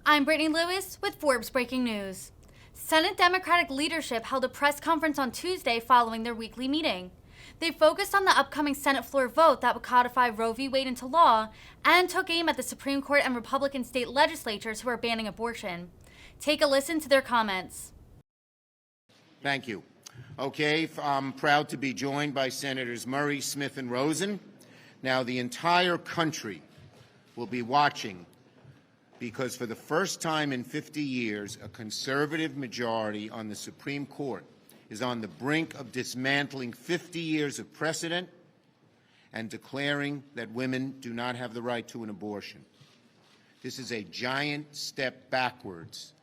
I'm Brittany Lewis with Forbes Breaking News. Senate Democratic leadership held a press conference on Tuesday following their weekly meeting. They focused on the upcoming Senate floor vote that would codify Roe v. Wade into law and took aim at the Supreme Court and Republican state legislatures who are banning abortion. Take a listen to their comments. Thank you. Okay, I'm proud to be joined by Senators Murray, Smith, and Rosen. Now, the entire country will be watching because for the first time in 50 years, a conservative majority on the Supreme Court is on the brink of dismantling 50 years of precedent and declaring that women do not have the right to an abortion. This is a giant step backwards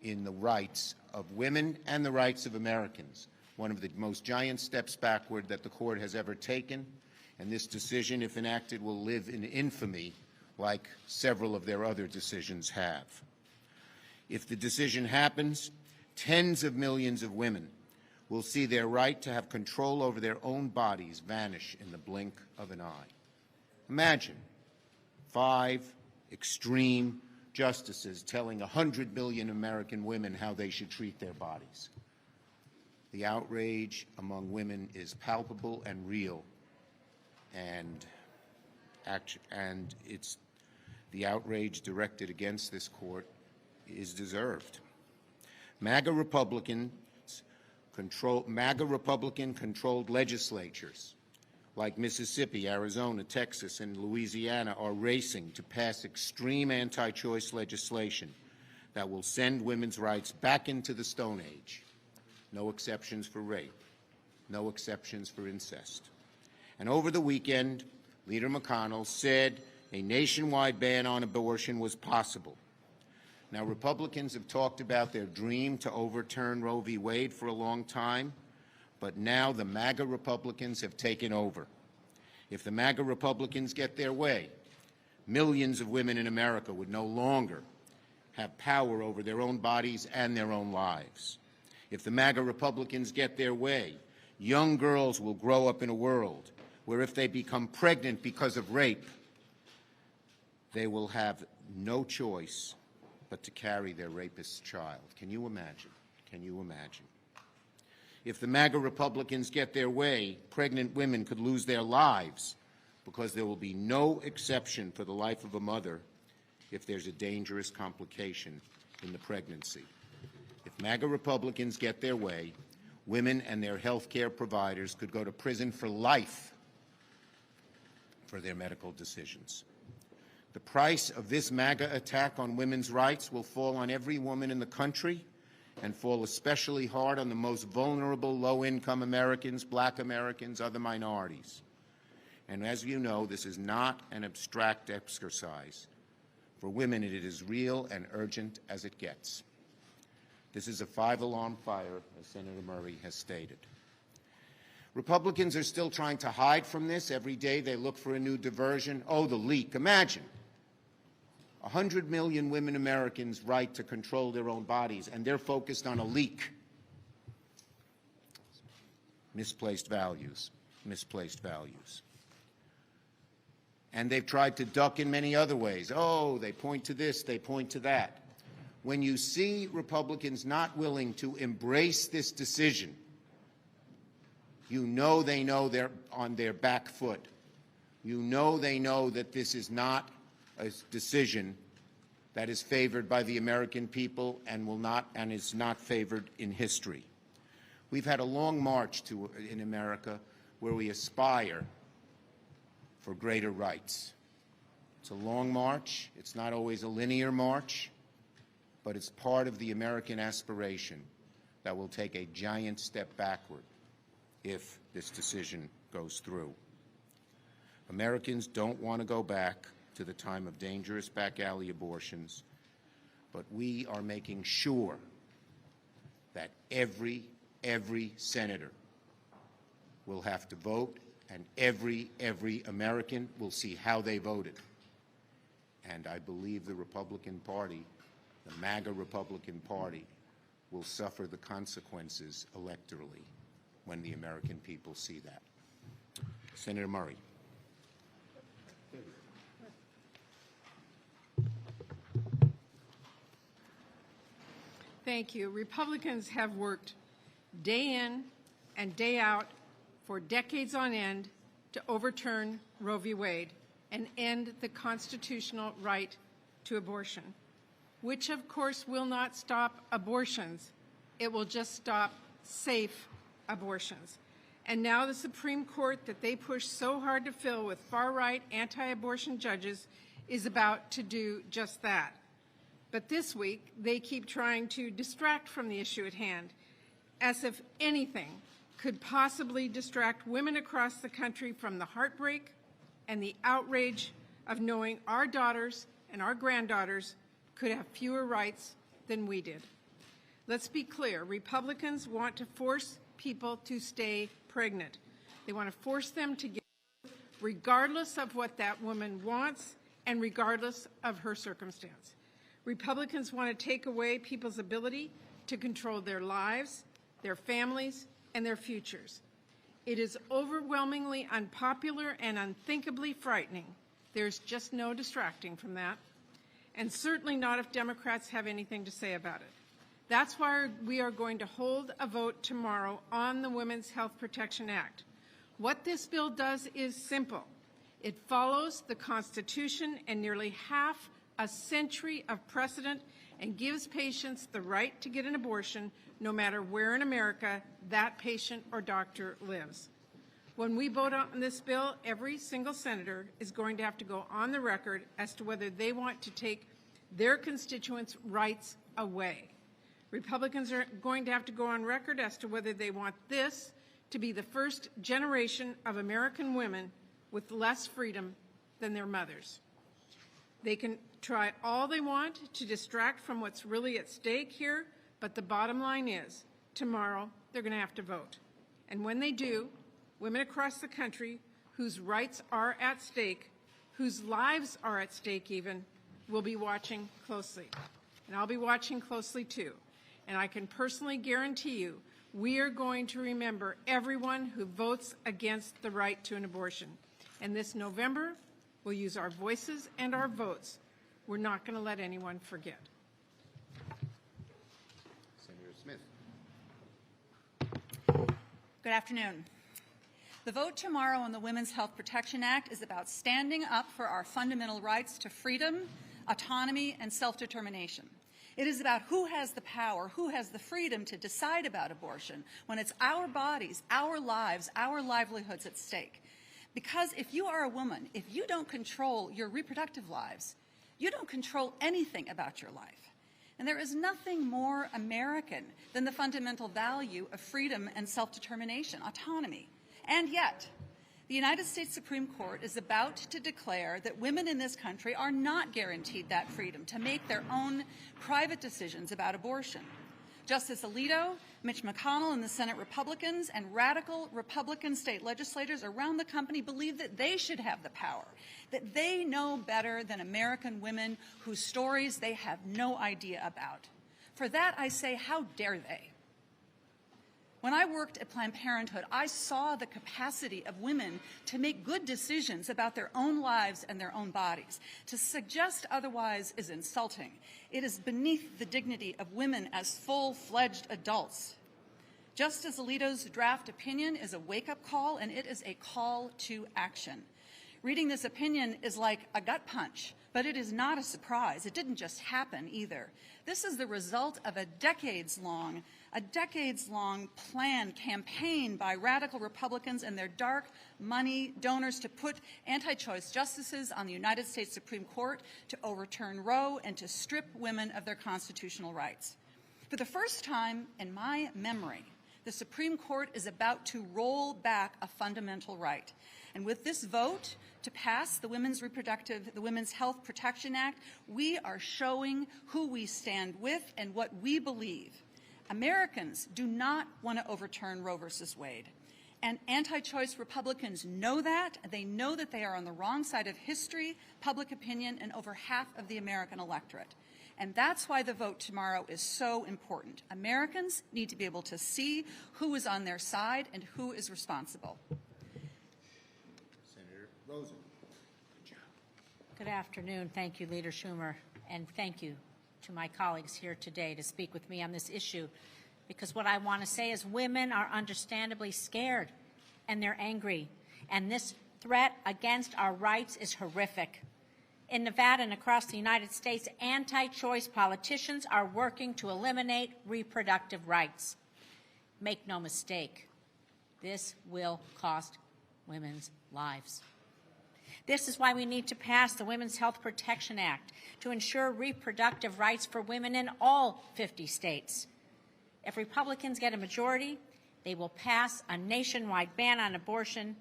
in the rights of women and the rights of Americans, one of the most giant steps backward that the court has ever taken, and this decision, if enacted, will live in infamy like several of their other decisions have. If the decision happens, tens of millions of women will see their right to have control over their own bodies vanish in the blink of an eye. Imagine 5 extreme justices telling 100 million American women how they should treat their bodies. The outrage among women is palpable and real, and the outrage directed against this court is deserved. MAGA Republican-controlled legislatures like Mississippi, Arizona, Texas, and Louisiana are racing to pass extreme anti-choice legislation that will send women's rights back into the Stone Age. No exceptions for rape, no exceptions for incest. And over the weekend, Leader McConnell said a nationwide ban on abortion was possible. Now, Republicans have talked about their dream to overturn Roe v. Wade for a long time, but now the MAGA Republicans have taken over. If the MAGA Republicans get their way, millions of women in America would no longer have power over their own bodies and their own lives. If the MAGA Republicans get their way, young girls will grow up in a world where if they become pregnant because of rape, they will have no choice but to carry their rapist's child. Can you imagine? Can you imagine? If the MAGA Republicans get their way, pregnant women could lose their lives because there will be no exception for the life of a mother if there's a dangerous complication in the pregnancy. If MAGA Republicans get their way, women and their health care providers could go to prison for life for their medical decisions. The price of this MAGA attack on women's rights will fall on every woman in the country and fall especially hard on the most vulnerable low-income Americans, black Americans, other minorities. And as you know, this is not an abstract exercise. For women, it is real and urgent as it gets. This is a 5-alarm fire, as Senator Murray has stated. Republicans are still trying to hide from this. Every day they look for a new diversion. Oh, the leak. Imagine 100 million women Americans' right to control their own bodies, and they're focused on a leak. Misplaced values, misplaced values. And they've tried to duck in many other ways. Oh, they point to this, they point to that. When you see Republicans not willing to embrace this decision, you know they know they're on their back foot. You know they know that this is not a decision that is favored by the American people and is not favored in history. We've had a long march in America where we aspire for greater rights. It's a long march. It's not always a linear march, but it's part of the American aspiration that will take a giant step backward if this decision goes through. Americans don't want to go back to the time of dangerous back alley abortions, but we are making sure that every senator will have to vote, and every American will see how they voted. And I believe the Republican Party, the MAGA Republican Party, will suffer the consequences electorally when the American people see that. Senator Murray. Thank you. Republicans have worked day in and day out for decades on end to overturn Roe v. Wade and end the constitutional right to abortion, which of course will not stop abortions. It will just stop safe abortions. And now the Supreme Court that they push so hard to fill with far-right anti-abortion judges is about to do just that. But this week, they keep trying to distract from the issue at hand, as if anything could possibly distract women across the country from the heartbreak and the outrage of knowing our daughters and our granddaughters could have fewer rights than we did. Let's be clear, Republicans want to force people to stay pregnant. They want to force them to give birth regardless of what that woman wants and regardless of her circumstance. Republicans want to take away people's ability to control their lives, their families, and their futures. It is overwhelmingly unpopular and unthinkably frightening. There's just no distracting from that, and certainly not if Democrats have anything to say about it. That's why we are going to hold a vote tomorrow on the Women's Health Protection Act. What this bill does is simple. It follows the Constitution and nearly half a century of precedent and gives patients the right to get an abortion no matter where in America that patient or doctor lives. When we vote on this bill, every single senator is going to have to go on the record as to whether they want to take their constituents' rights away. Republicans are going to have to go on record as to whether they want this to be the first generation of American women with less freedom than their mothers. They can try all they want to distract from what's really at stake here, but the bottom line is, tomorrow they're going to have to vote. And when they do, women across the country whose rights are at stake, whose lives are at stake even, will be watching closely. And I'll be watching closely too. And I can personally guarantee you, we are going to remember everyone who votes against the right to an abortion. And this November, we'll use our voices and our votes. We're not going to let anyone forget. Senator Smith. Good afternoon. The vote tomorrow on the Women's Health Protection Act is about standing up for our fundamental rights to freedom, autonomy, and self-determination. It is about who has the power, who has the freedom to decide about abortion when it's our bodies, our lives, our livelihoods at stake. Because if you are a woman, if you don't control your reproductive lives, you don't control anything about your life. And there is nothing more American than the fundamental value of freedom and self-determination, autonomy. And yet, the United States Supreme Court is about to declare that women in this country are not guaranteed that freedom to make their own private decisions about abortion. Justice Alito, Mitch McConnell, and the Senate Republicans and radical Republican state legislators around the country believe that they should have the power, that they know better than American women whose stories they have no idea about. For that, I say, how dare they? When I worked at Planned Parenthood, I saw the capacity of women to make good decisions about their own lives and their own bodies. To suggest otherwise is insulting. It is beneath the dignity of women as full-fledged adults. Justice Alito's draft opinion is a wake-up call, and it is a call to action. Reading this opinion is like a gut punch, but it is not a surprise. It didn't just happen either. This is the result of a decades-long planned campaign by radical Republicans and their dark money donors to put anti-choice justices on the United States Supreme Court to overturn Roe and to strip women of their constitutional rights. For the first time in my memory, the Supreme Court is about to roll back a fundamental right. And with this vote to pass the Women's Health Protection Act, we are showing who we stand with and what we believe. Americans do not want to overturn Roe versus Wade. And anti-choice Republicans know that. They know that they are on the wrong side of history, public opinion, and over half of the American electorate. And that's why the vote tomorrow is so important. Americans need to be able to see who is on their side and who is responsible. Senator Rosen. Good afternoon. Thank you, Leader Schumer, and thank you to my colleagues here today to speak with me on this issue, because what I want to say is women are understandably scared and they're angry, and this threat against our rights is horrific. In Nevada and across the United States, anti-choice politicians are working to eliminate reproductive rights. Make no mistake, this will cost women's lives. This is why we need to pass the Women's Health Protection Act to ensure reproductive rights for women in all 50 states. If Republicans get a majority, they will pass a nationwide ban on abortion,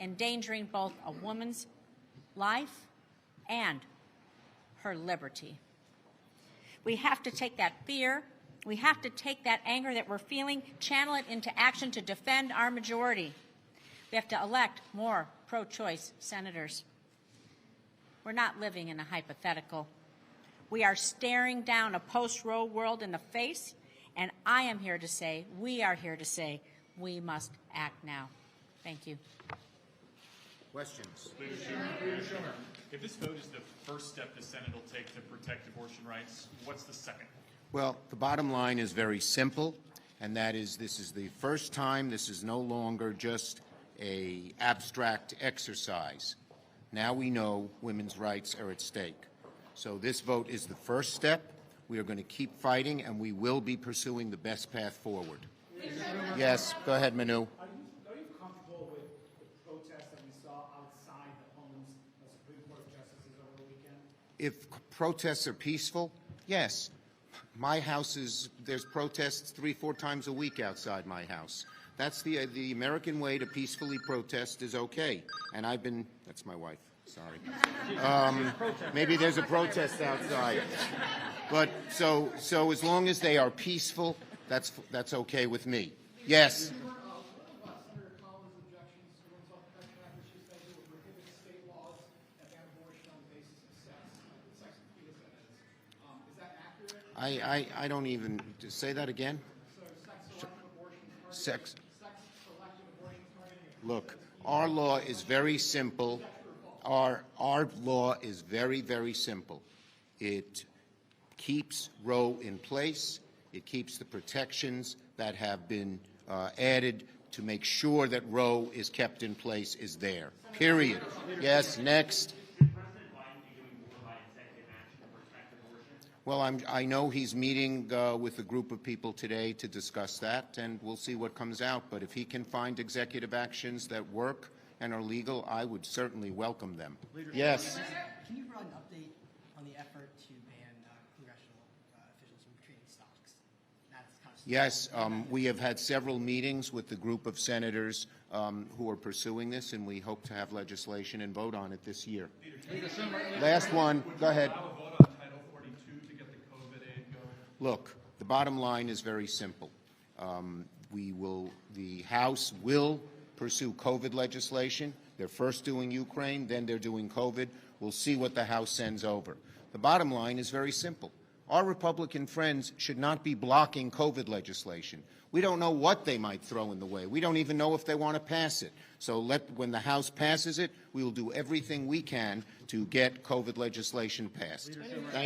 endangering both a woman's life and her liberty. We have to take that fear, we have to take that anger that we're feeling, channel it into action to defend our majority. We have to elect more pro-choice senators. We're not living in a hypothetical. We are staring down a post-Roe world in the face, and I am here to say, we are here to say, we must act now. Thank you. Questions? If this vote is the first step the Senate will take to protect abortion rights, what's the second? Well, the bottom line is very simple, and that is this is the first time, this is no longer just an abstract exercise. Now we know women's rights are at stake. So this vote is the first step. We are going to keep fighting, and we will be pursuing the best path forward. Yes, go ahead, Manu. Are you comfortable with the protests that we saw outside the homes of Supreme Court justices over the weekend? If protests are peaceful, yes. My house is, there's protests 3-4 times a week outside my house. That's the American way to peacefully protest is okay. And I've been, that's my wife, sorry. Maybe there's a protest outside. But so as long as they are peaceful, that's okay with me. Yes. I don't even say that again. Sex. Look, our law is very simple. Our law is very, very simple. It keeps Roe in place. It keeps the protections that have been added to make sure that Roe is kept in place is there. Period. Yes, next. Well, I know he's meeting with a group of people today to discuss that, and we'll see what comes out. But if he can find executive actions that work and are legal, I would certainly welcome them. Leader, yes. Can you provide an update on the effort to ban congressional officials from trading stocks? Yes, we have had several meetings with the group of senators who are pursuing this, and we hope to have legislation and vote on it this year. Last one. Go ahead. Look, the bottom line is very simple. The House will pursue COVID legislation. They're first doing Ukraine, then they're doing COVID. We'll see what the House sends over. The bottom line is very simple. Our Republican friends should not be blocking COVID legislation. We don't know what they might throw in the way. We don't even know if they want to pass it. So when the House passes it, we will do everything we can to get COVID legislation passed.